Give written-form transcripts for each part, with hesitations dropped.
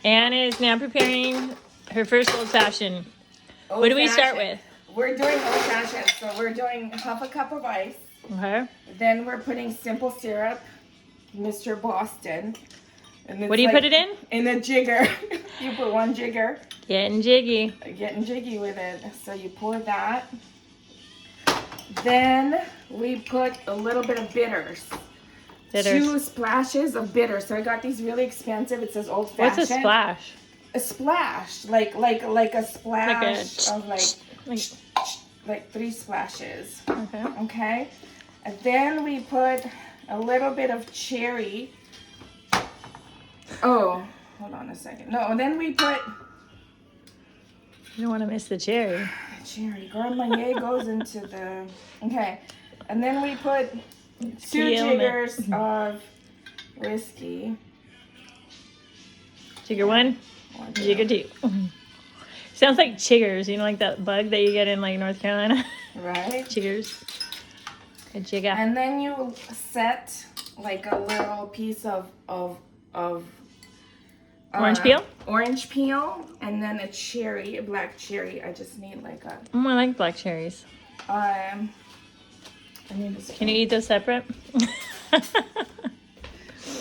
Anna is now preparing her first old fashioned. What do we start with? We're doing old fashioned, so we're doing half a cup of ice. Okay. Then we're putting simple syrup, Mr. Boston. And What do you put it in? In a jigger. You put 1 jigger. Getting jiggy. Getting jiggy with it. So you pour that. Then we put a little bit of bitters. 2 splashes of bitters. So I got these really expensive. It says old fashioned. What's a splash? A splash, like a splash of like 3 splashes. Okay. Okay. And then we put a little bit of cherry. Oh, hold on a second. No, and then we put You don't want to miss the cherry. cherry. Grand Marnier goes into the. Okay. And then we put 2 jiggers of whiskey. Jigger 1, jigger 2. Sounds like chiggers. You know, like that bug that you get in like North Carolina. Right. Chiggers. A jigger. And then you set like a little piece of Orange peel? Orange peel, and then a cherry, a black cherry. I just need like a. Oh, I like black cherries. I need a spoon. Can you eat those separate?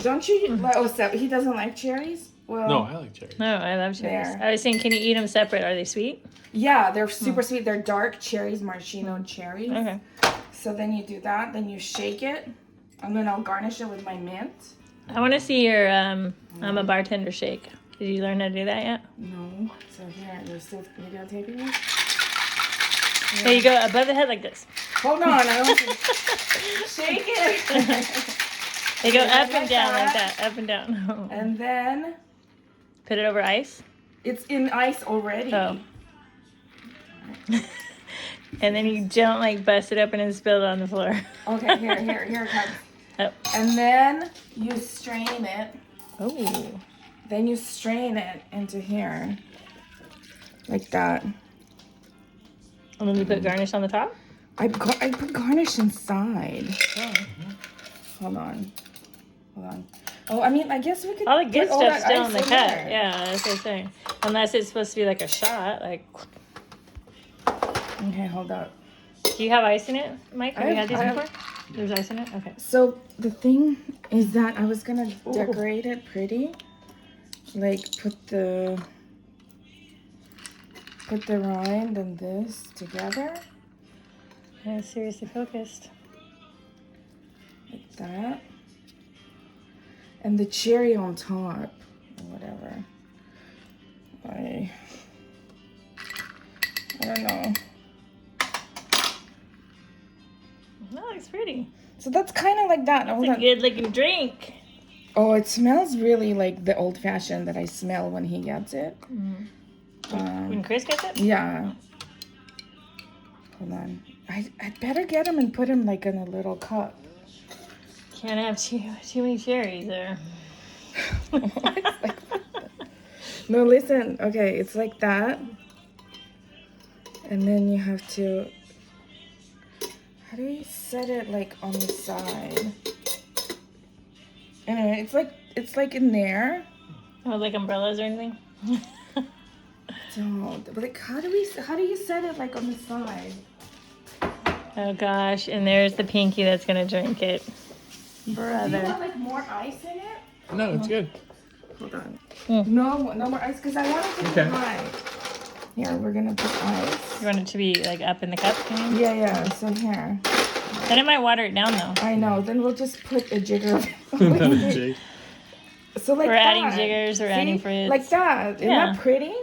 Don't you? Oh, so he doesn't like cherries. Well, No, I like cherries. No, I love cherries. There. I was saying, can you eat them separate? Are they sweet? yeah, they're super sweet. They're dark cherries, maraschino cherries. Okay. So then you do that. Then you shake it, and then I'll garnish it with my mint. I want to see your I'm a bartender shake. Did you learn how to do that yet? No. So here, you're still videotaping it. There you go, above the head like this. Hold on, I don't shake it. They go Yeah, up and down like that, up and down. And then Put it over ice. it's in ice already. Oh. And then you don't like bust it open and spill it on the floor. Okay, here it comes. Oh. And then you strain it. Oh. Then you strain it into here. Like that. And then you put garnish on the top? I put garnish inside. Oh. Hold on. Oh, I mean, I guess we could All the good put all stuff's that still ice in the in cup. there. Yeah, that's what I'm saying. Unless it's supposed to be like a shot. Like, Okay, hold up. do you have ice in it, Mike? Have you had these I have- before? There's ice in it? Okay. So the thing is that I was gonna decorate it pretty. Like put the rind and this together. Yeah, seriously focused. Like that. And the cherry on top. Or whatever. I don't know. That looks pretty. So that's kind of like that. It's a good looking drink. Oh, it smells really like the old fashioned that I smell when he gets it. When Chris gets it? Yeah. Hold on. I'd better get him and put him like in a little cup. Can't have too many cherries there. No, listen. Okay, it's like that. And then you have to... How do you set it like on the side? Anyway, it's like in there. Oh, like umbrellas or anything? Don't. But like, how do you set it like on the side? Oh gosh, and there's the pinky that's gonna drink it. Do you Brother. want like more ice in it? No, it's good. Hold on. Mm. No more ice because I want it to be Okay. high. Here, we're gonna put ice. You want it to be like up in the cup? You mean? Yeah. So here. Then it might water it down though. I know. Then we'll just put a jigger of Jake. So like We're that. adding jiggers, we're adding See? fruits. Like that. Isn't Yeah. that pretty?